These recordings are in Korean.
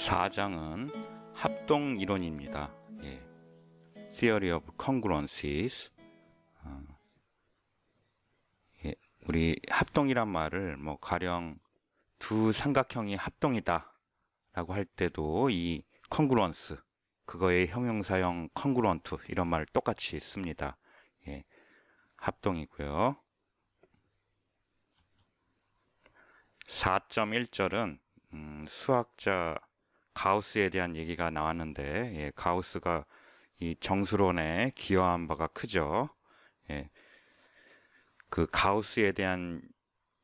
4장은 합동 이론입니다. Theory of Congruencies. 우리 합동이란 말을 가령 두 삼각형이 합동이다 라고 할 때도 이 congruence, 그거의 형용사형 congruent 이런 말을 똑같이 씁니다. 합동이고요. 4.1절은 수학자 가우스에 대한 얘기가 나왔는데, 가우스가 이 정수론에 기여한 바가 크죠. 그 가우스에 대한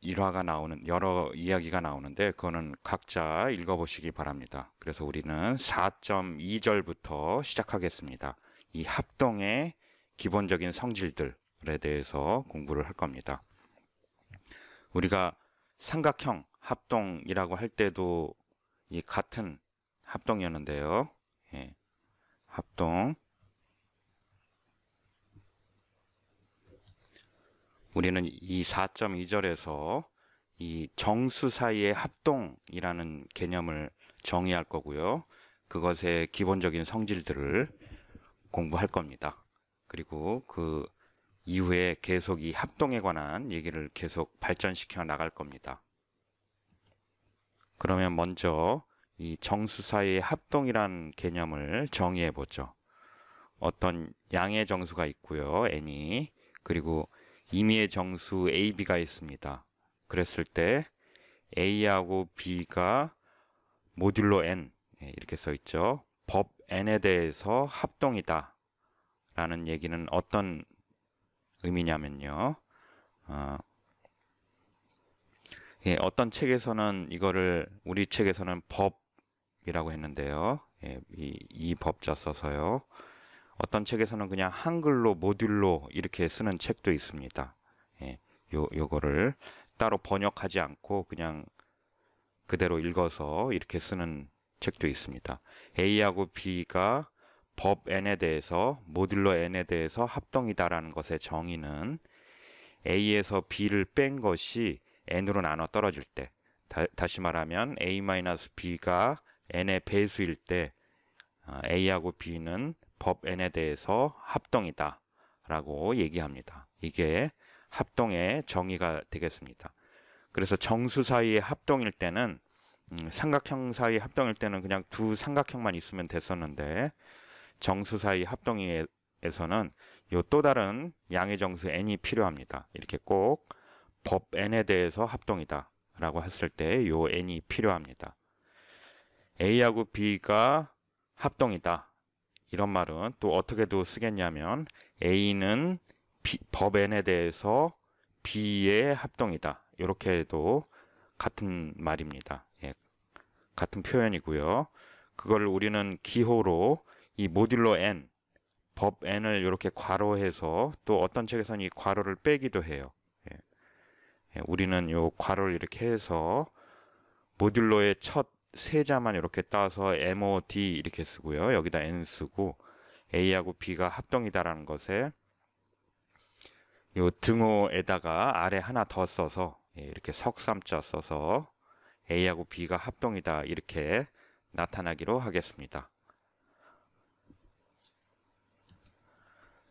일화가 나오는, 여러 이야기가 나오는데 그거는 각자 읽어보시기 바랍니다. 그래서 우리는 4.2절부터 시작하겠습니다. 이 합동의 기본적인 성질들에 대해서 공부를 할 겁니다. 우리가 삼각형 합동이라고 할 때도 이 같은 합동이었는데요. 합동. 우리는 이 4.2절에서 이 정수 사이의 합동이라는 개념을 정의할 거고요. 그것의 기본적인 성질들을 공부할 겁니다. 그리고 그 이후에 계속 이 합동에 관한 얘기를 계속 발전시켜 나갈 겁니다. 그러면 먼저 이 정수 사이의 합동이란 개념을 정의해 보죠. 어떤 양의 정수가 있고요, n이. 그리고 임의의 정수 AB가 있습니다. 그랬을 때 A하고 B가 모듈로 N, 이렇게 써 있죠. 법 N에 대해서 합동이다 라는 얘기는 어떤 의미냐면요. 어떤 책에서는 이거를, 우리 책에서는 법이라고 했는데요. 이 법자 써서요. 어떤 책에서는 그냥 한글로 모듈로 이렇게 쓰는 책도 있습니다. 요거를 따로 번역하지 않고 그냥 그대로 읽어서 이렇게 쓰는 책도 있습니다. A하고 B가 법 N에 대해서, 모듈로 N에 대해서 합동이다라는 것의 정의는 A에서 B를 뺀 것이 N으로 나눠 떨어질 때, 다시 말하면 A-B가 N의 배수일 때 A하고 B는 법 N에 대해서 합동이다 라고 얘기합니다. 이게 합동의 정의가 되겠습니다. 그래서 정수 사이의 합동일 때는, 삼각형 사이의 합동일 때는 그냥 두 삼각형만 있으면 됐었는데, 정수 사이 합동에서는 요 또 다른 양의 정수 n이 필요합니다. 이렇게 꼭 법 n에 대해서 합동이다 라고 했을 때 요 n이 필요합니다. A하고 B가 합동이다, 이런 말은 또 어떻게도 쓰겠냐면 A는 법 N에 대해서 B의 합동이다, 이렇게도 같은 말입니다. 같은 표현이고요. 그걸 우리는 기호로 이 모듈로 N, 법 N을 이렇게 괄호해서, 또 어떤 책에서는 이 괄호를 빼기도 해요. 우리는 요 괄호를 이렇게 해서 모듈로의 첫 세자만 이렇게 따서 MOD 이렇게 쓰고요. 여기다 N 쓰고, A하고 B가 합동이다라는 것에 요 등호에다가 아래 하나 더 써서, 이렇게 석삼자 써서 A하고 B가 합동이다 이렇게 나타나기로 하겠습니다.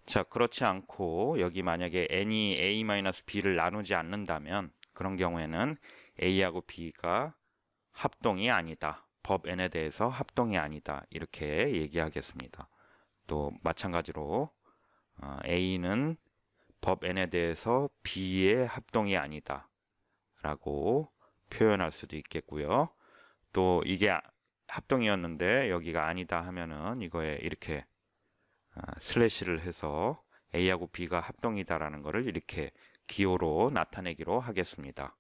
자, 그렇지 않고 여기 만약에 n이 A-B를 나누지 않는다면, 그런 경우에는 A하고 B가 합동이 아니다, 법 N에 대해서 합동이 아니다, 이렇게 얘기하겠습니다. 또 마찬가지로 A는 법 N에 대해서 B의 합동이 아니다 라고 표현할 수도 있겠고요. 또 이게 합동이었는데 여기가 아니다 하면은 이거에 이렇게 슬래시를 해서 A하고 B가 합동이다라는 것을 이렇게 기호로 나타내기로 하겠습니다.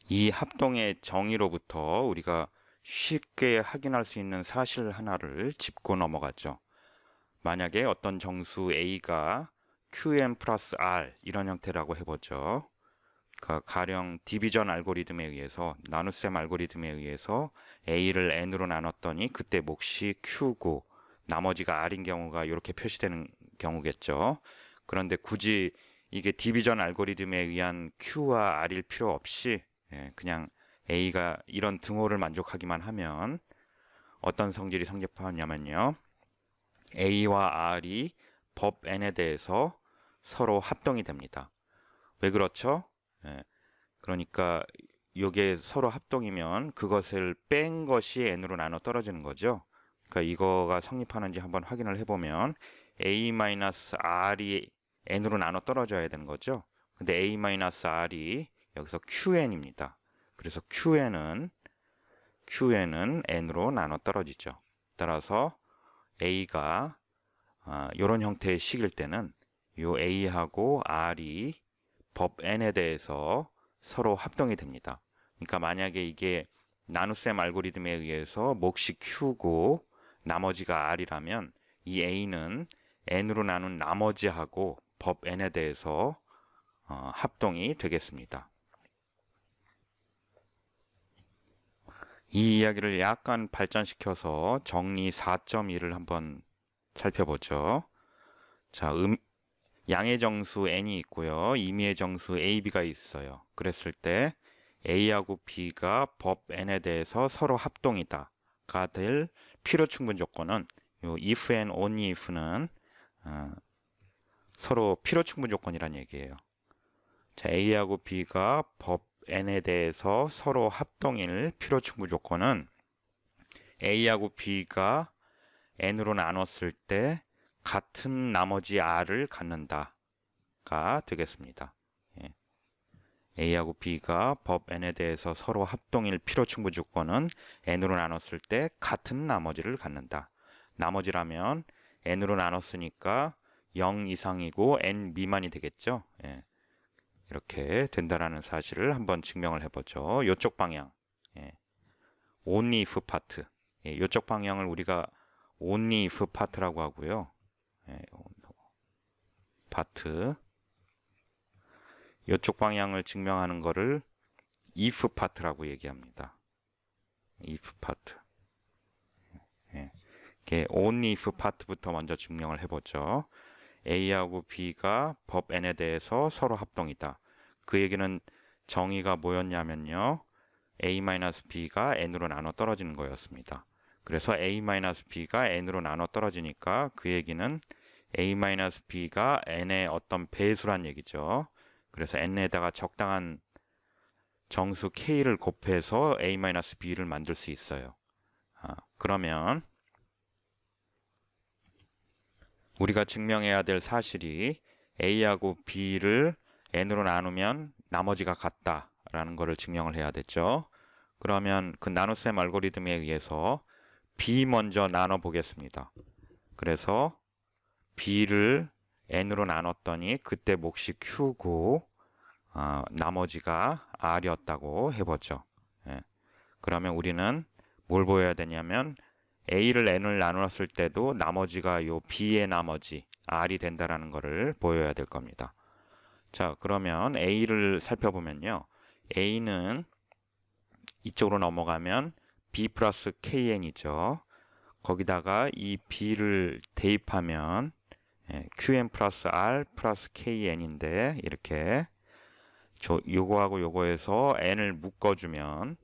이 합동의 정의로부터 우리가 쉽게 확인할 수 있는 사실 하나를 짚고 넘어가죠. 만약에 어떤 정수 A가 QN 플러스 R 이런 형태라고 해보죠. 가령 디비전 알고리즘에 의해서, 나눗셈 알고리즘에 의해서 A를 N으로 나눴더니 그때 몫이 Q고 나머지가 R인 경우가 이렇게 표시되는 경우겠죠. 그런데 굳이 이게 디비전 알고리즘에 의한 Q와 R일 필요 없이 그냥 A가 이런 등호를 만족하기만 하면 어떤 성질이 성립하냐면요. A와 R이 법 N에 대해서 서로 합동이 됩니다. 왜 그렇죠? 그러니까 이게 서로 합동이면 그것을 뺀 것이 N으로 나눠 떨어지는 거죠. 그러니까 이거가 성립하는지 한번 확인을 해보면 A-R이 N으로 나눠 떨어져야 되는 거죠. 근데 A-R이 여기서 QN입니다. 그래서 QN은 N으로 나눠 떨어지죠. 따라서 A가 이런 형태의 식일 때는 요 A하고 R이 법 N에 대해서 서로 합동이 됩니다. 그러니까 만약에 이게 나눗셈 알고리즘에 의해서 몫이 Q고 나머지가 R이라면 이 A는 N으로 나눈 나머지하고 법 N에 대해서 합동이 되겠습니다. 이 이야기를 약간 발전시켜서 정리 4.1을 한번 살펴보죠. 자, 양의 정수 n이 있고요. 임의의 정수 ab가 있어요. 그랬을 때 a하고 b가 법 n에 대해서 서로 합동이다가 될 필요 충분 조건은 요 if and only if는 서로 필요 충분 조건이란 얘기예요. 자, a하고 b가 법 n에 대해서 서로 합동일 필요 충분 조건은 a하고 b가 n으로 나눴을 때 같은 나머지 r을 갖는다가 되겠습니다. A하고 B가 법 N에 대해서 서로 합동일 필요 충분 조건은 N으로 나눴을 때 같은 나머지를 갖는다. 나머지라면 N으로 나눴으니까 0 이상이고 N 미만이 되겠죠. 이렇게 된다라는 사실을 한번 증명을 해보죠. 이쪽 방향, only if 파트. 이쪽 방향을 우리가 only if 파트라고 하고요. 파트. 이쪽 방향을 증명하는 것을 if 파트라고 얘기합니다. if 파트. only if 파트부터 먼저 증명을 해보죠. A하고 B가 법 N에 대해서 서로 합동이다. 그 얘기는 정의가 뭐였냐면요. A-B가 N으로 나눠 떨어지는 거였습니다. 그래서 A-B가 N으로 나눠 떨어지니까 그 얘기는 A-B가 N의 어떤 배수란 얘기죠. 그래서 N에다가 적당한 정수 K를 곱해서 A-B를 만들 수 있어요. 그러면 우리가 증명해야 될 사실이 A하고 B를 N으로 나누면 나머지가 같다라는 것을 증명을 해야 되죠. 그러면 그 나눗셈 알고리즘에 의해서 B 먼저 나눠 보겠습니다. 그래서 B를 N으로 나눴더니 그때 몫이 Q고 나머지가 R이었다고 해보죠. 그러면 우리는 뭘 보여야 되냐면 A를 N을 나눴을 때도 나머지가 요 B의 나머지 R이 된다라는 것을 보여야 될 겁니다. 자, 그러면 A를 살펴보면요. A는 이쪽으로 넘어가면 B 플러스 KN이죠. 거기다가 이 B를 대입하면 QN 플러스 R 플러스 KN인데 이렇게 요거하고 요거에서 N을 묶어주면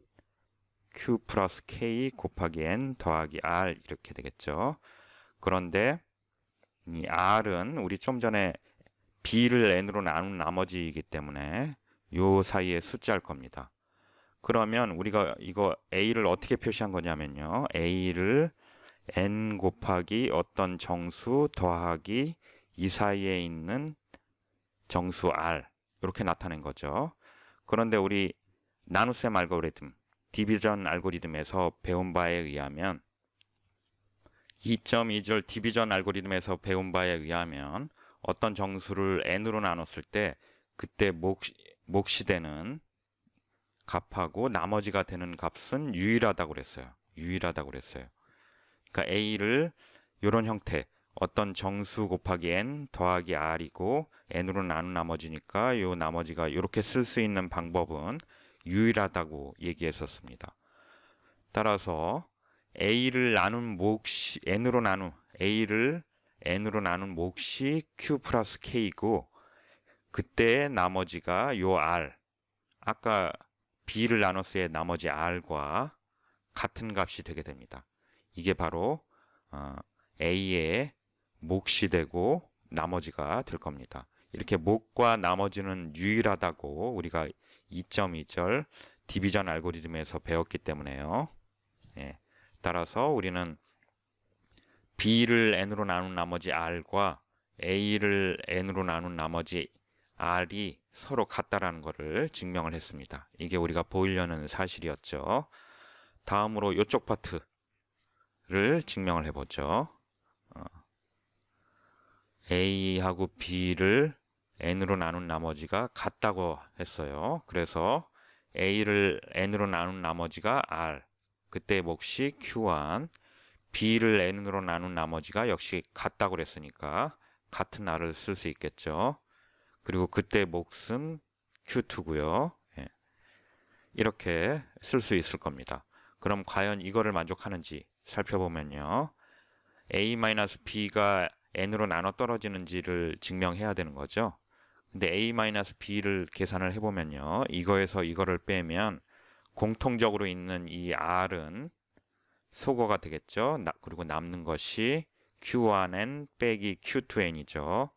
Q 플러스 K 곱하기 N 더하기 R 이렇게 되겠죠. 그런데 이 R은 우리 좀 전에 B를 N으로 나눈 나머지이기 때문에 요 사이에 숫자일 겁니다. 그러면 우리가 이거 A를 어떻게 표시한 거냐면요. A를 N 곱하기 어떤 정수 더하기 이 사이에 있는 정수 R 이렇게 나타낸 거죠. 그런데 우리 나눗셈 알고리즘 디비전 알고리즘에서 배운 바에 의하면 2.2절 디비전 알고리즘에서 배운 바에 의하면 어떤 정수를 n으로 나눴을 때 그때 몫이 되는 값하고 나머지가 되는 값은 유일하다고 그랬어요. 그러니까 A를 이런 형태 어떤 정수 곱하기 n 더하기 r이고 n으로 나눈 나머지니까 이 나머지가 이렇게 쓸 수 있는 방법은 유일하다고 얘기했었습니다. 따라서 A를 나눈 몫이 A를 N으로 나눈 몫이 Q 플러스 K이고 그때의 나머지가 요 R, 아까 B를 나눴을 때 나머지 R과 같은 값이 되게 됩니다. 이게 바로 A의 몫이 되고 나머지가 될 겁니다. 이렇게 몫과 나머지는 유일하다고 우리가 2.2절 디비전 알고리즘에서 배웠기 때문에요. 예. 따라서 우리는 B를 N으로 나눈 나머지 R과 A를 N으로 나눈 나머지 R이 서로 같다라는 것을 증명을 했습니다. 이게 우리가 보이려는 사실이었죠. 다음으로 이쪽 파트를 증명을 해보죠. A하고 B를 N으로 나눈 나머지가 같다고 했어요. 그래서 A를 N으로 나눈 나머지가 R, 그때 몫이 Q1, B를 N으로 나눈 나머지가 역시 같다고 그랬으니까 같은 R을 쓸 수 있겠죠. 그리고 그때 몫은 Q2고요. 예. 이렇게 쓸 수 있을 겁니다. 그럼 과연 이거를 만족하는지 살펴보면요. A-B가 N으로 나눠 떨어지는지를 증명해야 되는 거죠. 근데 A-B를 계산을 해보면요. 이거에서 이거를 빼면 공통적으로 있는 이 R은 소거가 되겠죠. 그리고 남는 것이 Q1N 빼기 Q2N이죠.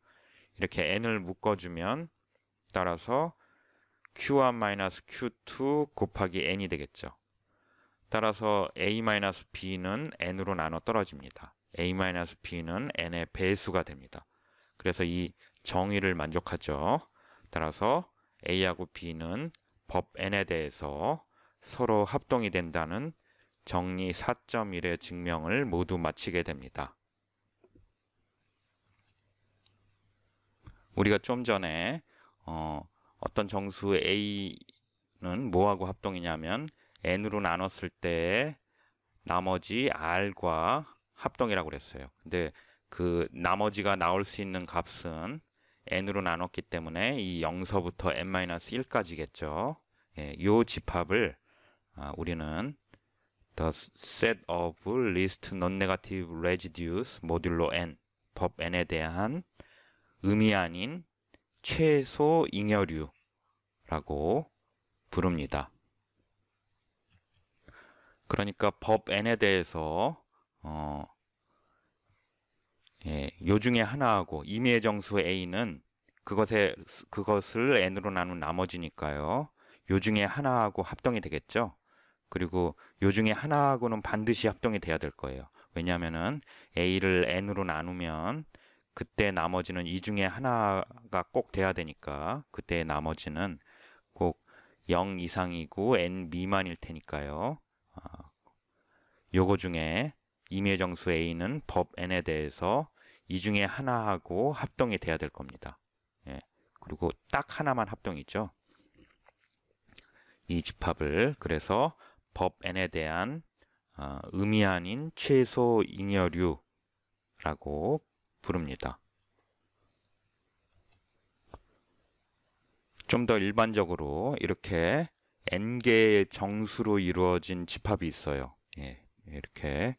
이렇게 N을 묶어주면 따라서 Q1-Q2 곱하기 N이 되겠죠. 따라서 A-B는 N으로 나눠 떨어집니다. A-B는 N의 배수가 됩니다. 그래서 이 정의를 만족하죠. 따라서 A하고 B는 법 N에 대해서 서로 합동이 된다는 정리 4.1의 증명을 모두 마치게 됩니다. 우리가 좀 전에 어떤 정수 A는 뭐하고 합동이냐면 N으로 나눴을 때 나머지 R과 합동이라고 그랬어요. 근데 그 나머지가 나올 수 있는 값은 N으로 나눴기 때문에 이 0서부터 N-1까지겠죠. 예, 이 집합을 우리는 The set of least non-negative residues 모듈로 N, 법 N에 대한 의미 아닌 최소 잉여류라고 부릅니다. 그러니까 법 N에 대해서 요 중에 하나하고 임의의 정수 A는 그것을 N으로 나눈 나머지니까요. 요 중에 하나하고 합동이 되겠죠. 그리고 요 중에 하나하고는 반드시 합동이 돼야 될 거예요. 왜냐하면은 A를 N으로 나누면 그때 나머지는 이 중에 하나가 꼭 돼야 되니까 그때 나머지는 꼭 0 이상이고 N 미만일 테니까요. 요거 중에 임의의 정수 A는 법 N에 대해서 이 중에 하나하고 합동이 돼야 될 겁니다. 예. 그리고 딱 하나만 합동이죠. 이 집합을 그래서 법 N에 대한 의미 아닌 최소 잉여류라고 부릅니다. 좀 더 일반적으로 이렇게 N개의 정수로 이루어진 집합이 있어요. 예, 이렇게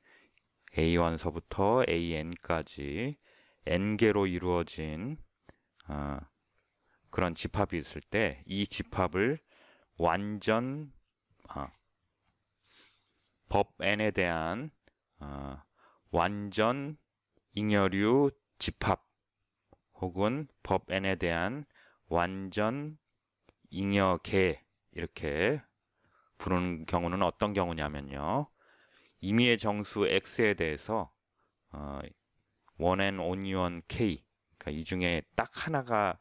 A1서부터 AN까지 N개로 이루어진 그런 집합이 있을 때 이 집합을 완전 법 N에 대한 완전 잉여류 집합 혹은 법 N에 대한 완전 잉여계 이렇게 부르는 경우는 어떤 경우냐면요. 임의의 정수 X에 대해서 one and only one K, 그러니까 이 중에 딱 하나가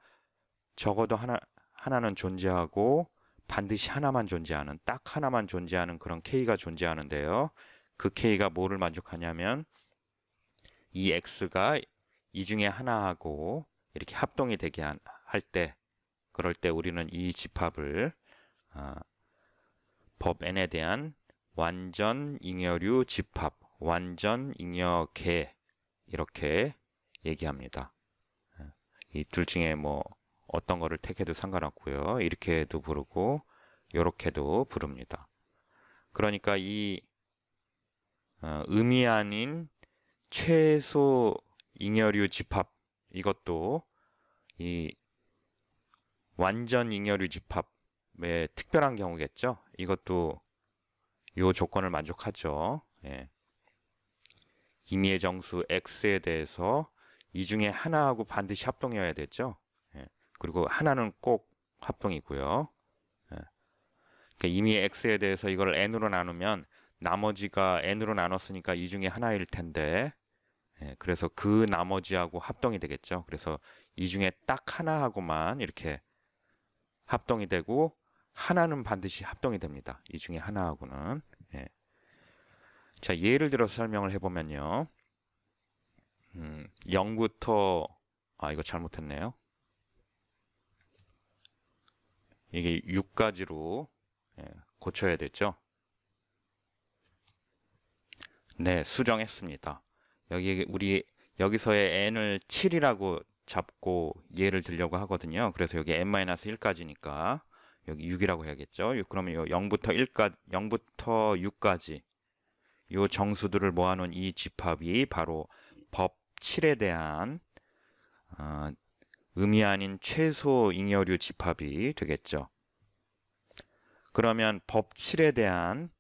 적어도 하나는 존재하고 반드시 하나만 존재하는, 딱 하나만 존재하는 그런 K가 존재하는데요. 그 K가 뭐를 만족하냐면 이 X가 이 중에 하나하고 이렇게 합동이 되게 할 때, 그럴 때 우리는 이 집합을 법 N에 대한 완전 잉여류 집합, 완전 잉여계 이렇게 얘기합니다. 이 둘 중에 뭐 어떤 거를 택해도 상관없고요. 이렇게도 부르고 이렇게도 부릅니다. 그러니까 이 의미 아닌 최소 잉여류 집합, 이것도 이 완전 잉여류 집합의 특별한 경우겠죠. 이것도 요 조건을 만족하죠. 예. 임의의 정수 x에 대해서 이 중에 하나하고 반드시 합동이어야 되죠. 예. 그리고 하나는 꼭 합동이고요. 예. 그러니까 임의의 x에 대해서 이걸 n으로 나누면 나머지가 n으로 나눴으니까 이 중에 하나일 텐데, 예. 그래서 그 나머지하고 합동이 되겠죠. 그래서 이 중에 딱 하나하고만 이렇게 합동이 되고 하나는 반드시 합동이 됩니다. 이 중에 하나하고는. 예. 자, 예를 들어서 설명을 해보면요. 0부터 이거 잘못했네요. 이게 6까지로 고쳐야 되죠. 네, 수정했습니다. 여기서의 n을 7이라고 잡고 예를 들려고 하거든요. 그래서 여기 n-1까지니까 여기 6이라고 해야겠죠. 그러면 0부터 6까지 요 정수들을 모아놓은 이 집합이 바로 법 7에 대한 의미 아닌 최소 잉여류 집합이 되겠죠. 그러면 법 7에 대한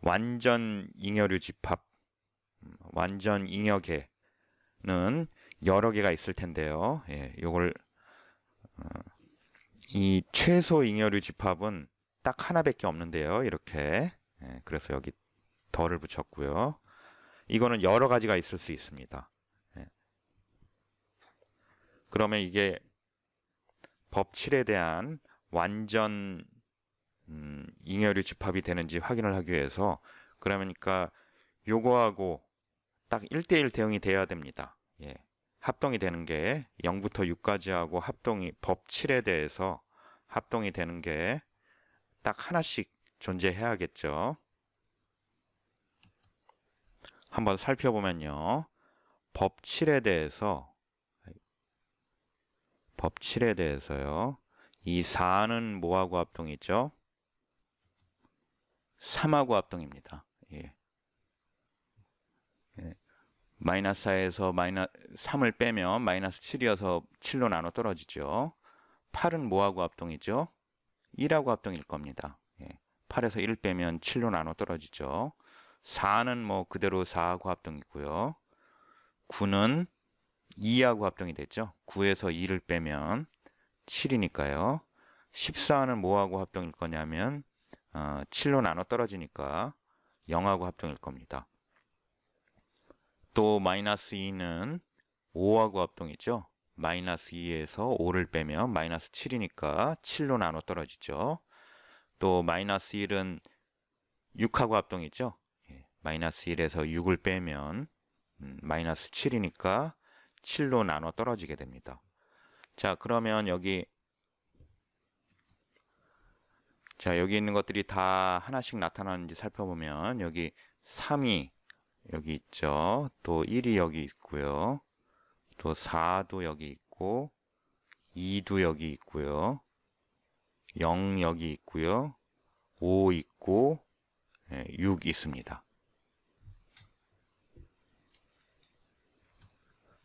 완전 잉여류 집합, 완전 잉여계는 여러 개가 있을 텐데요. 예, 요걸 이 최소 잉여류 집합은 딱 하나밖에 없는데요. 이렇게. 예, 그래서 여기 덜을 붙였고요. 이거는 여러 가지가 있을 수 있습니다. 예. 그러면 이게 법 7에 대한 완전 잉여류 집합이 되는지 확인을 하기 위해서 그러니까 요거하고 딱 1대1 대응이 돼야 됩니다. 예. 합동이 되는 게 0부터 6까지 하고 법 7에 대해서 합동이 되는 게 딱 하나씩 존재해야겠죠. 한번 살펴보면요. 법 7에 대해서요. 이 4는 뭐하고 합동이죠? 3하고 합동입니다. 예. 예. 마이너스 4에서 3을 빼면 마이너스 7이어서 7로 나눠 떨어지죠. 8은 뭐하고 합동이죠? 1하고 합동일 겁니다. 예. 8에서 1 빼면 7로 나눠 떨어지죠. 4는 뭐 그대로 4하고 합동이고요. 9는 2하고 합동이 되죠. 9에서 2를 빼면 7이니까요. 14는 뭐하고 합동일 거냐면 7로 나눠 떨어지니까 0하고 합동일 겁니다. 또 마이너스 2는 5하고 합동이죠. 마이너스 2에서 5를 빼면 마이너스 7이니까 7로 나눠 떨어지죠. 또 마이너스 1은 6하고 합동이죠. 마이너스 1에서 6을 빼면 마이너스 7이니까 7로 나눠 떨어지게 됩니다. 자, 그러면 여기 있는 것들이 다 하나씩 나타나는지 살펴보면 여기 3이 여기 있죠. 또 1이 여기 있고요. 또 4도 여기 있고 2도 여기 있고요. 0 여기 있고요. 5 있고 6 있습니다.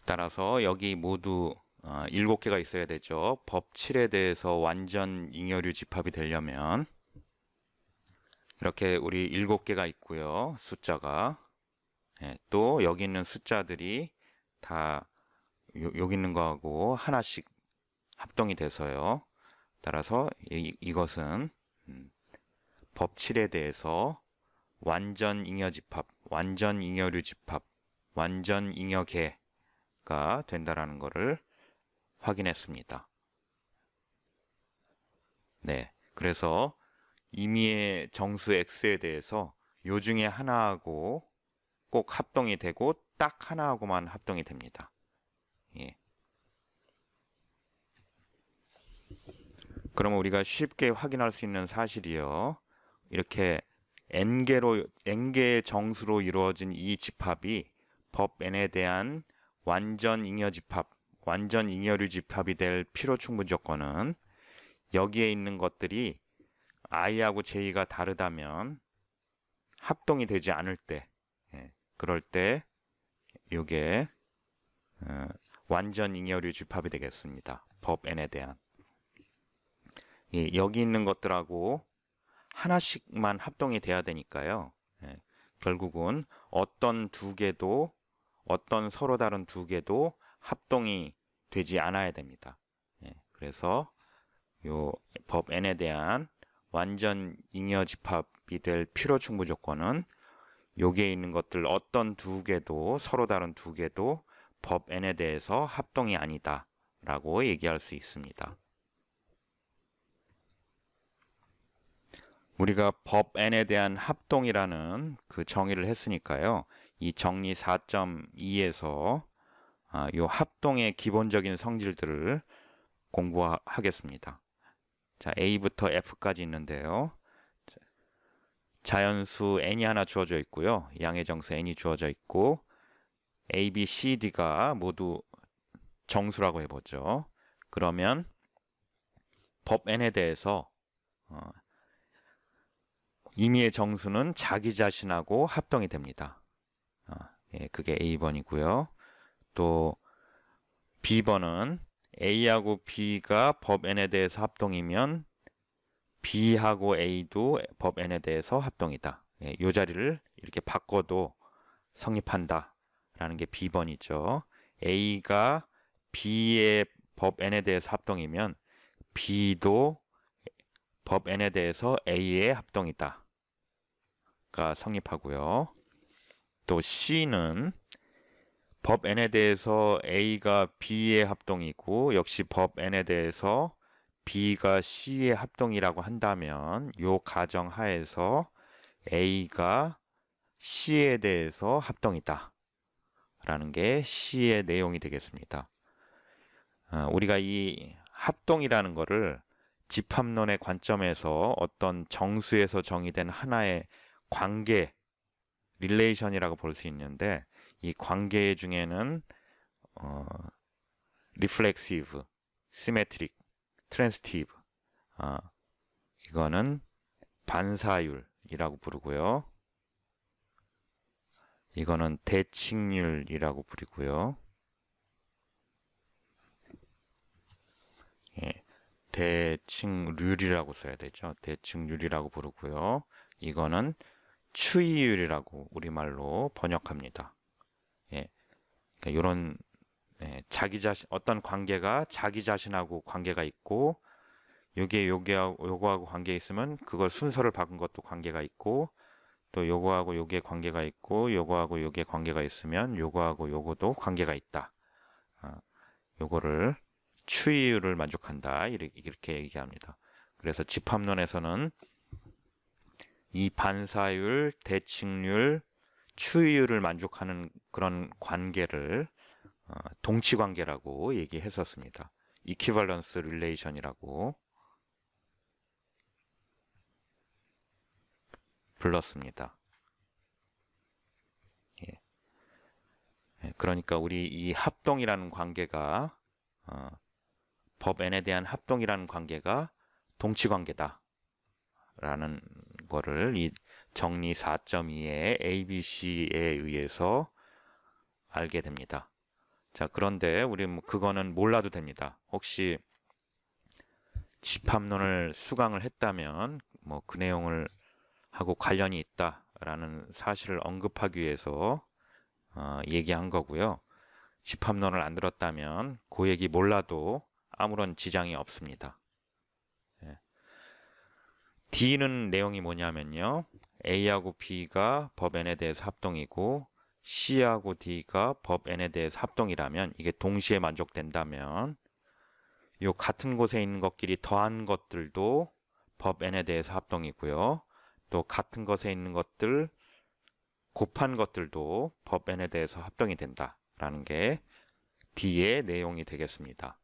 따라서 여기 모두 7개가 있어야 되죠. 법 7에 대해서 완전 잉여류 집합이 되려면 이렇게 우리 7개가 있고요. 숫자가 또 여기 있는 숫자들이 다 여기 있는 거하고 하나씩 합동이 돼서요. 따라서 이것은 법 7에 대해서 완전 잉여 집합, 완전 잉여류 집합, 완전 잉여계가 된다라는 것을 확인했습니다. 네, 그래서 임의의 정수 x에 대해서 요 중에 하나하고 꼭 합동이 되고 딱 하나하고만 합동이 됩니다. 예. 그러면 우리가 쉽게 확인할 수 있는 사실이요. 이렇게 n개의 정수로 이루어진 이 집합이 법 n에 대한 완전 잉여 집합, 완전 잉여류 집합이 될 필요 충분 조건은 여기에 있는 것들이 i하고 j가 다르다면 합동이 되지 않을 때, 그럴 때 이게 완전 잉여류 집합이 되겠습니다. 법 n에 대한. 예, 여기 있는 것들하고 하나씩만 합동이 돼야 되니까요. 예, 결국은 어떤 서로 다른 두 개도 합동이 되지 않아야 됩니다. 예, 그래서 요 법 n에 대한 완전 잉여 집합이 될 필요 충분 조건은 여기에 있는 것들 어떤 두 개도 서로 다른 두 개도 법 n에 대해서 합동이 아니다 라고 얘기할 수 있습니다. 우리가 법 n에 대한 합동이라는 그 정의를 했으니까요. 이 정리 4.2에서 이 합동의 기본적인 성질들을 공부하겠습니다. 자, A부터 F까지 있는데요. 자연수 n이 하나 주어져 있고요. 양의 정수 n이 주어져 있고 A, B, C, D가 모두 정수라고 해보죠. 그러면 법 n에 대해서 임의의 정수는 자기 자신하고 합동이 됩니다. 예, 그게 A번이고요. 또 B번은 A하고 B가 법 n에 대해서 합동이면 B하고 A도 법 n에 대해서 합동이다. 예, 이 자리를 이렇게 바꿔도 성립한다 라는 게 B번이죠. A가 B의 법 n에 대해서 합동이면 B도 법 n에 대해서 A의 합동이다 가 성립하고요. 또 C는 법 n에 대해서 A가 B의 합동이고 역시 법 n에 대해서 B가 C의 합동이라고 한다면 이 가정 하에서 A가 C에 대해서 합동이다 라는 게 C의 내용이 되겠습니다. 우리가 이 합동이라는 거를 집합론의 관점에서 어떤 정수에서 정의된 하나의 관계, 릴레이션이라고 볼 수 있는데 이 관계 중에는 리플렉시브, 시메트릭, 트랜스티브 이거는 반사율이라고 부르고요. 이거는 대칭률이라고 부르고요. 예, 대칭률이라고 써야 되죠. 대칭률이라고 부르고요. 이거는 추이율이라고 우리말로 번역합니다. 예, 그러니까 이런 자기 자신 어떤 관계가 자기 자신하고 관계가 있고 요거하고 관계 있으면 그걸 순서를 바꾼 것도 관계가 있고 또 요거하고 요게 관계가 있고 요거하고 요게 관계가 있으면 요거하고 요거도 관계가 있다. 요거를 추이율을 만족한다 이렇게 얘기합니다. 그래서 집합론에서는 이 반사율, 대칭률, 추이율을 만족하는 그런 관계를 동치관계라고 얘기했었습니다. 이퀴벌런스 릴레이션이라고 불렀습니다. 예. 그러니까 우리 이 합동이라는 관계가 법 n에 대한 합동이라는 관계가 동치관계다 라는 거를 이 정리 4.2의 ABC에 의해서 알게 됩니다. 자, 그런데 우리 그거는 몰라도 됩니다. 혹시 집합론을 수강을 했다면 그 내용을 하고 관련이 있다라는 사실을 언급하기 위해서 얘기한 거고요. 집합론을 안 들었다면 그 얘기 몰라도 아무런 지장이 없습니다. 예. D는 내용이 뭐냐면요. A하고 B가 법 n에 대해서 합동이고 C하고 D가 법 n에 대해서 합동이라면 이게 동시에 만족된다면 요 같은 곳에 있는 것끼리 더한 것들도 법 n에 대해서 합동이고요. 또 같은 것에 있는 것들 곱한 것들도 법 n에 대해서 합동이 된다라는 게 D의 내용이 되겠습니다.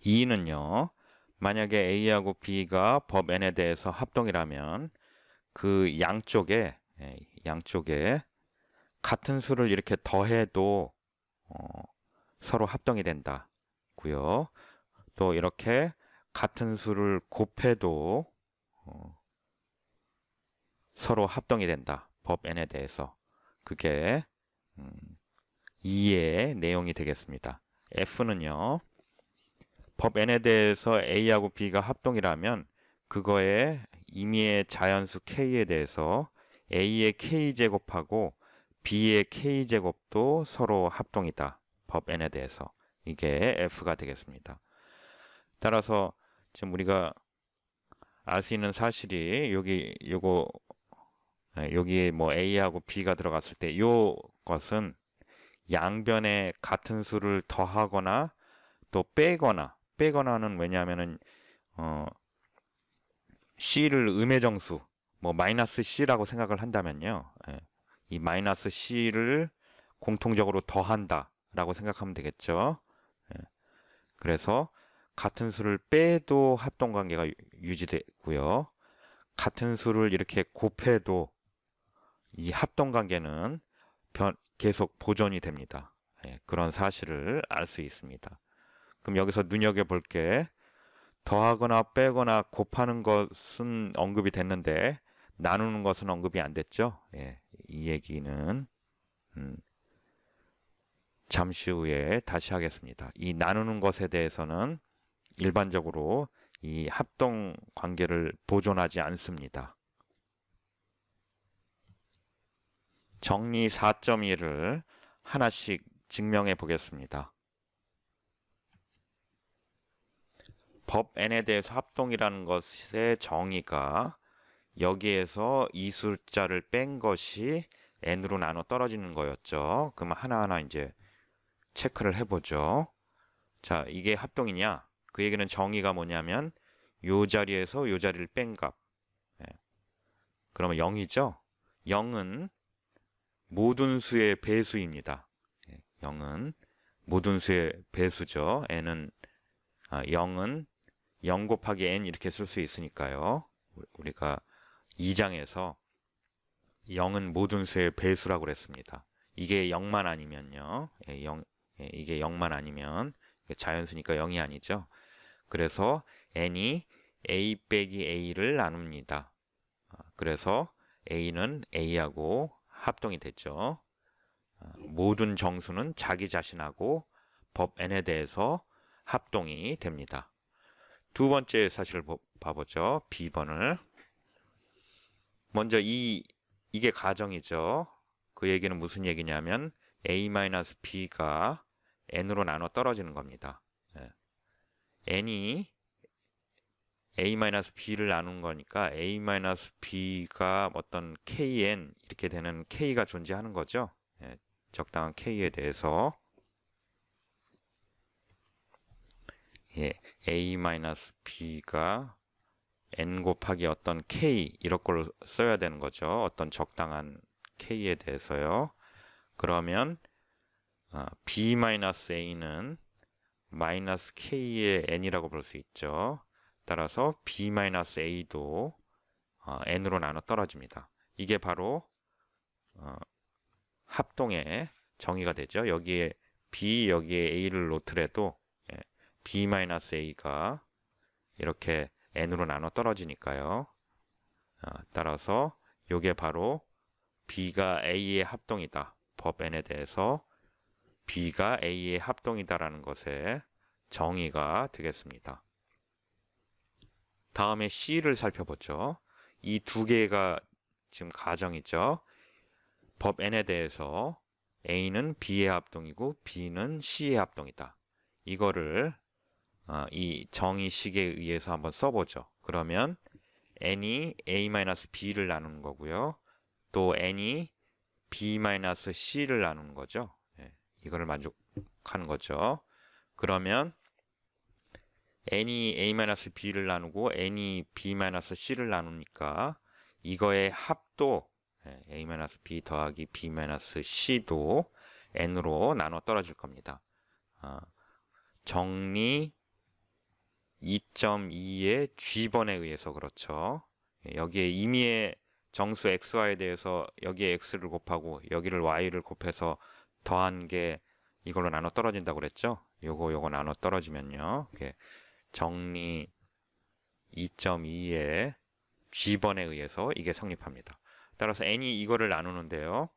E는요. 만약에 A하고 B가 법 n에 대해서 합동이라면 그 양쪽에 같은 수를 이렇게 더해도 서로 합동이 된다고요. 또 이렇게 같은 수를 곱해도 서로 합동이 된다. 법 n에 대해서. 그게 2의 내용이 되겠습니다. F는요, 법 N에 대해서 A하고 B가 합동이라면 그거의 임의의 자연수 K에 대해서 A의 K제곱하고 B의 K제곱도 서로 합동이다. 법 N에 대해서. 이게 F가 되겠습니다. 따라서 지금 우리가 알 수 있는 사실이 여기에 뭐 A하고 B가 들어갔을 때 요것은 양변에 같은 수를 더하거나 또 빼거나는 왜냐하면은 C를 음의정수 뭐 마이너스 C라고 생각을 한다면요. 이 마이너스 C를 공통적으로 더한다라고 생각하면 되겠죠. 그래서 같은 수를 빼도 합동관계가 유지되고요. 같은 수를 이렇게 곱해도 이 합동관계는 계속 보존이 됩니다. 그런 사실을 알 수 있습니다. 그럼 여기서 눈여겨볼 게 더하거나 빼거나 곱하는 것은 언급이 됐는데 나누는 것은 언급이 안 됐죠. 이 얘기는 잠시 후에 다시 하겠습니다. 이 나누는 것에 대해서는 일반적으로 이 합동 관계를 보존하지 않습니다. 정리 4.1을 하나씩 증명해 보겠습니다. 법 N에 대해서 합동이라는 것의 정의가 여기에서 이 숫자를 뺀 것이 N으로 나눠 떨어지는 거였죠. 그럼 하나하나 이제 체크를 해보죠. 자, 이게 합동이냐? 그 얘기는 정의가 뭐냐면 요 자리에서 요 자리를 뺀 값. 그러면 0이죠? 0은 모든 수의 배수입니다. 0은 모든 수의 배수죠. N은 0은 0 곱하기 N 이렇게 쓸 수 있으니까요. 우리가 2장에서 0은 모든 수의 배수라고 그랬습니다. 이게 0만 아니면요. 이게 0만 아니면 자연수니까 0이 아니죠. 그래서 N이 A 빼기 A를 나눕니다. 그래서 A는 A하고 합동이 됐죠. 모든 정수는 자기 자신하고 법 N에 대해서 합동이 됩니다. 두 번째 사실을 봐보죠. B번을. 먼저 이게 가정이죠. 그 얘기는 무슨 얘기냐면 A-B가 N으로 나눠 떨어지는 겁니다. N이 A-B를 나눈 거니까 A-B가 어떤 KN 이렇게 되는 K가 존재하는 거죠. 적당한 K에 대해서 A-B가 N 곱하기 어떤 K 이런 걸로 써야 되는 거죠. 어떤 적당한 K에 대해서요. 그러면 B-A는 마이너스 K의 N이라고 볼 수 있죠. 따라서 B-A도 N으로 나눠 떨어집니다. 이게 바로 합동의 정의가 되죠. 여기에 B, 여기에 A를 놓더라도 B-A가 이렇게 N으로 나눠 떨어지니까요. 따라서 이게 바로 B가 A의 합동이다. 법 N에 대해서 B가 A의 합동이다라는 것의 정의가 되겠습니다. 다음에 C를 살펴보죠. 이 두 개가 지금 가정이죠. 법 N에 대해서 A는 B의 합동이고 B는 C의 합동이다. 이거를 이 정의식에 의해서 한번 써보죠. 그러면 N이 A-B를 나누는 거고요. 또 N이 B-C를 나누는 거죠. 이거를 만족하는 거죠. 그러면 N이 A-B를 나누고 N이 B-C를 나누니까 이거의 합도 A-B 더하기 B-C도 N으로 나눠 떨어질 겁니다. 정리 2.2의 G번에 의해서 그렇죠. 여기에 임의의 정수 xy에 대해서 여기에 x를 곱하고 여기를 y를 곱해서 더한 게 이걸로 나눠 떨어진다고 그랬죠. 요거 나눠 떨어지면요. 정리 2.2의 G번에 의해서 이게 성립합니다. 따라서 n이 이거를 나누는데요.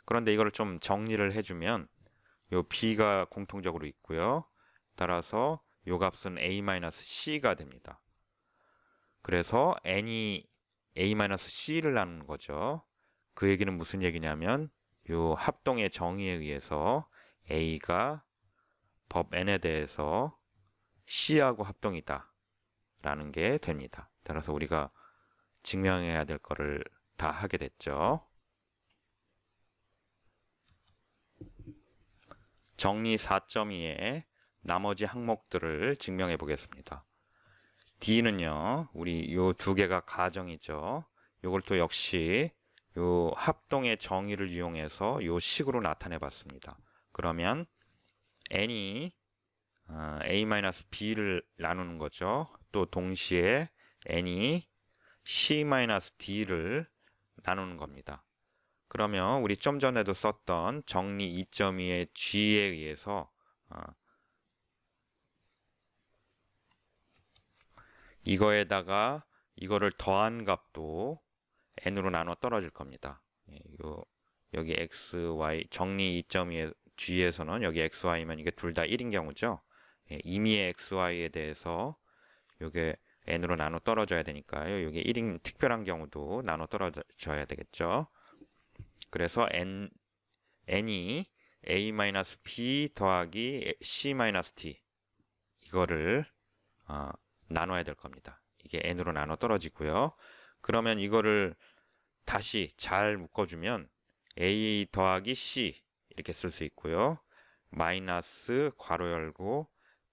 그런데 이거를 좀 정리를 해주면 요 B가 공통적으로 있고요. 따라서 요 값은 A-C가 됩니다. 그래서 N이 A-C를 나누는 거죠. 그 얘기는 무슨 얘기냐면 요 합동의 정의에 의해서 A가 법 N에 대해서 C하고 합동이다 라는 게 됩니다. 따라서 우리가 증명해야 될 거를 다 하게 됐죠. 정리 4.2의 나머지 항목들을 증명해 보겠습니다. D는요, 우리 요 두 개가 가정이죠. 요걸 또 역시 요 합동의 정의를 이용해서 요 식으로 나타내 봤습니다. 그러면 N이 A-B를 나누는 거죠. 또 동시에 N이 C-D를 나누는 겁니다. 그러면 우리 좀 전에도 썼던 정리 2.2의 G에 의해서 이거에다가 이거를 더한 값도 n으로 나눠 떨어질 겁니다. 여기 x, y 정리 2.2의 G에서는 여기 x, y면 이게 둘 다 1인 경우죠. 임의의 x, y에 대해서 이게 n으로 나눠 떨어져야 되니까요. 이게 1인 특별한 경우도 나눠 떨어져야 되겠죠. 그래서 n이 a-b 더하기 c-d 이거를 나눠야 될 겁니다. 이게 n으로 나눠 떨어지고요. 그러면 이거를 다시 잘 묶어주면 a 더하기 c 이렇게 쓸 수 있고요. 마이너스 괄호 열고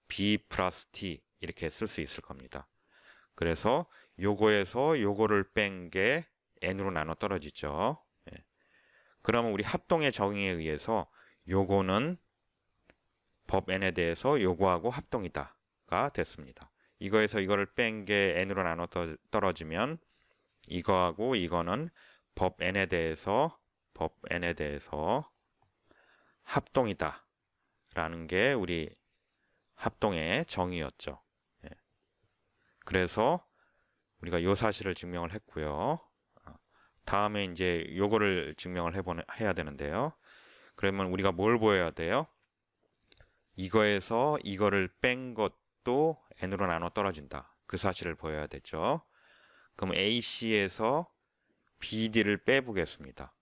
b 플러스 t 이렇게 쓸 수 있을 겁니다. 그래서 요거에서 요거를 뺀 게 n으로 나눠 떨어지죠. 그러면 우리 합동의 정의에 의해서 요거는 법 n에 대해서 요거하고 합동이다가 됐습니다. 이거에서 이거를 뺀 게 n으로 나눠 떨어지면 이거하고 이거는 법 n에 대해서 합동이다 라는 게 우리 합동의 정의였죠. 그래서 우리가 요 사실을 증명을 했고요. 다음에 이제 요거를 증명을 해야 되는데요. 그러면 우리가 뭘 보여야 돼요? 이거에서 이거를 뺀 것도 n으로 나눠 떨어진다. 그 사실을 보여야 되죠. 그럼 AC에서 BD를 빼보겠습니다.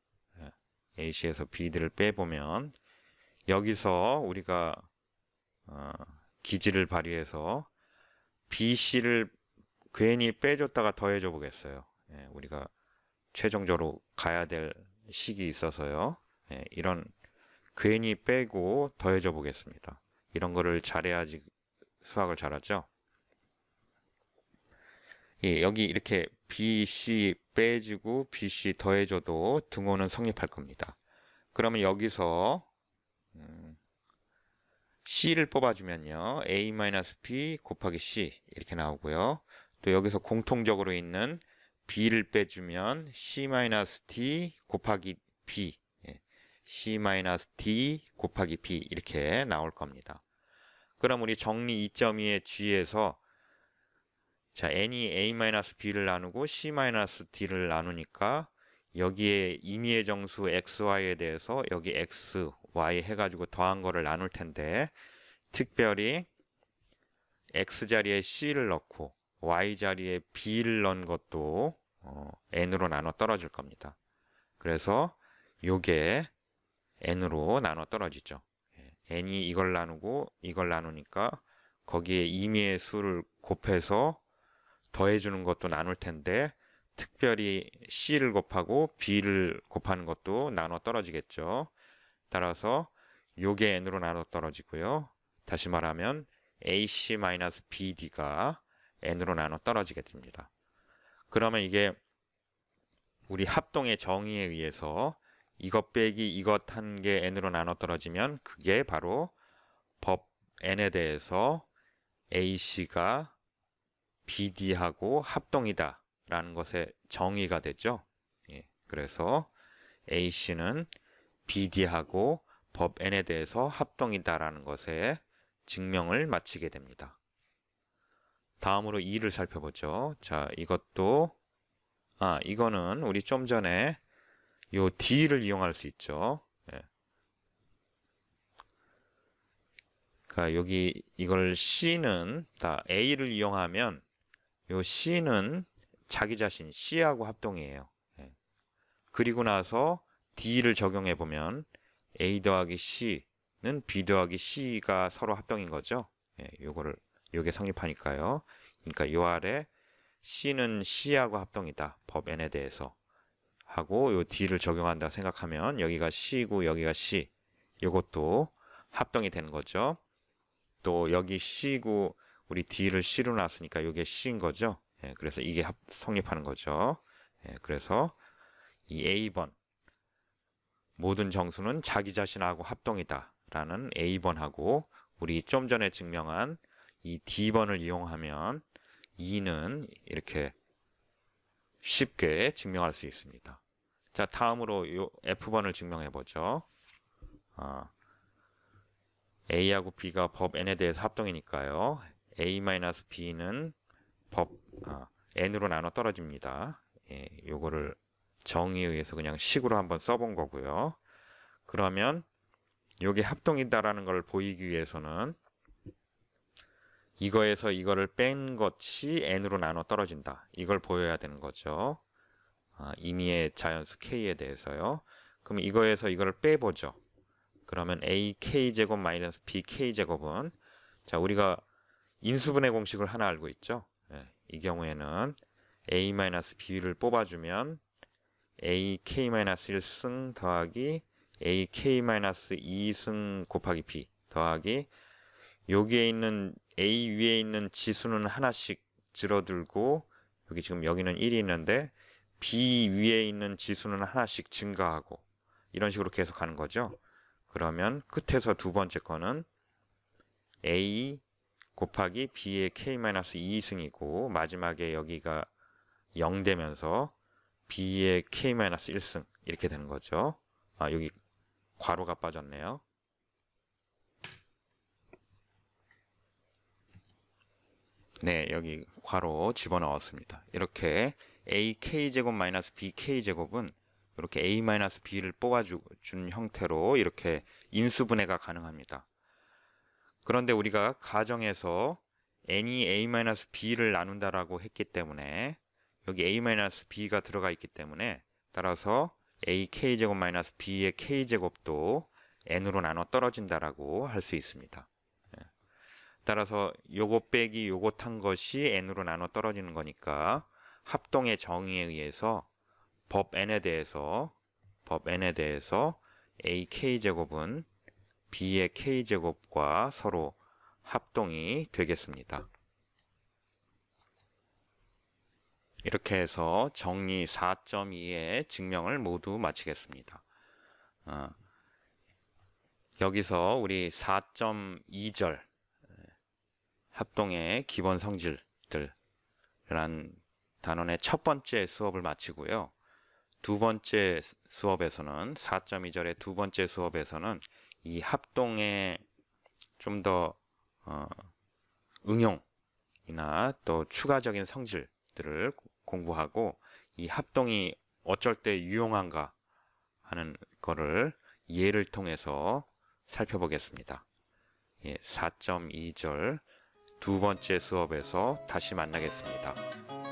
AC에서 BD를 빼보면 여기서 우리가 기지를 발휘해서 BC를 괜히 빼줬다가 더해줘 보겠어요. 우리가 최종적으로 가야 될 식이 있어서요. 이런 괜히 빼고 더해줘 보겠습니다. 이런 거를 잘해야지 수학을 잘하죠. 여기 이렇게 BC 빼주고 BC 더해줘도 등호는 성립할 겁니다. 그러면 여기서 C를 뽑아주면요. A-B 곱하기 C 이렇게 나오고요. 또 여기서 공통적으로 있는 B를 빼주면 C-D 곱하기 B C-D 곱하기 B 이렇게 나올 겁니다. 그럼 우리 정리 2.2의 G에서 자, n이 a-b를 나누고 c-d를 나누니까 여기에 임의의 정수 xy에 대해서 여기 x, y 해가지고 더한 거를 나눌 텐데 특별히 x 자리에 c를 넣고 y 자리에 b를 넣은 것도 n으로 나눠 떨어질 겁니다. 그래서 요게 n으로 나눠 떨어지죠. n이 이걸 나누고 이걸 나누니까 거기에 임의의 수를 곱해서 더해주는 것도 나눌 텐데 특별히 C를 곱하고 B를 곱하는 것도 나눠 떨어지겠죠. 따라서 요게 n으로 나눠 떨어지고요. 다시 말하면 AC-BD가 n으로 나눠 떨어지게 됩니다. 그러면 이게 우리 합동의 정의에 의해서 이것 빼기 이것 한 게 n으로 나눠 떨어지면 그게 바로 법 n에 대해서 AC가 BD하고 합동이다 라는 것의 정의가 되죠. 그래서 AC는 BD하고 법 N에 대해서 합동이다 라는 것의 증명을 마치게 됩니다. 다음으로 2를 살펴보죠. 자, 이것도 이거는 우리 좀 전에 요 D를 이용할 수 있죠. 그러니까 여기 이걸 C는 다 A를 이용하면 요 C는 자기 자신 C하고 합동이에요. 예. 그리고 나서 D를 적용해 보면 A 더하기 C는 B 더하기 C가 서로 합동인 거죠. 예, 요게 성립하니까요. 그러니까 요 아래 C는 C하고 합동이다. 법 N에 대해서 하고 요 D를 적용한다 생각하면 여기가 C고 여기가 C. 요것도 합동이 되는 거죠. 또 여기 C고 우리 D를 C로 놨으니까 이게 C인 거죠. 예, 그래서 이게 성립하는 거죠. 예, 그래서 이 A번 모든 정수는 자기 자신하고 합동이다 라는 A번하고 우리 좀 전에 증명한 이 D번을 이용하면 2는 이렇게 쉽게 증명할 수 있습니다. 자, 다음으로 요 F번을 증명해 보죠. A하고 B가 법 N에 대해서 합동이니까요. A-B는 법 N으로 나눠 떨어집니다. 예, 요거를 정의에 의해서 그냥 식으로 한번 써본 거고요. 그러면 요게 합동이다라는 걸 보이기 위해서는 이거에서 이거를 뺀 것이 N으로 나눠 떨어진다. 이걸 보여야 되는 거죠. 임의의 자연수 K에 대해서요. 그럼 이거에서 이거를 빼보죠. 그러면 AK제곱 마이너스 BK제곱은 자 우리가 인수분해 공식을 하나 알고 있죠. 예, 이 경우에는 A-B를 뽑아주면 AK-1승 더하기 AK-2승 곱하기 B 더하기 여기에 있는 A 위에 있는 지수는 하나씩 줄어들고 여기 지금 여기는 1이 있는데 B 위에 있는 지수는 하나씩 증가하고 이런 식으로 계속 가는 거죠. 그러면 끝에서 두 번째 거는 A 곱하기 B의 K-2승이고 마지막에 여기가 0 되면서 B의 K-1승 이렇게 되는 거죠. 여기 괄호가 빠졌네요. 네, 여기 괄호 집어넣었습니다. 이렇게 AK제곱 마이너스 BK제곱은 이렇게 A-B를 뽑아준 형태로 이렇게 인수분해가 가능합니다. 그런데 우리가 가정에서 n이 A-B를 나눈다라고 했기 때문에 여기 A-B가 들어가 있기 때문에 따라서 AK제곱 마이너스 B의 K제곱도 n으로 나눠 떨어진다라고 할 수 있습니다. 따라서 요거 빼기 요거 탄 것이 n으로 나눠 떨어지는 거니까 합동의 정의에 의해서 법 N에 대해서 AK제곱은 B의 K제곱과 서로 합동이 되겠습니다. 이렇게 해서 정리 4.2의 증명을 모두 마치겠습니다. 여기서 우리 4.2절 합동의 기본 성질들이란 단원의 첫 번째 수업을 마치고요. 두 번째 수업에서는 4.2절의 두 번째 수업에서는 이 합동의 좀 더 응용이나 또 추가적인 성질들을 공부하고 이 합동이 어쩔 때 유용한가 하는 거를 예를 통해서 살펴보겠습니다. 4.2절 두 번째 수업에서 다시 만나겠습니다.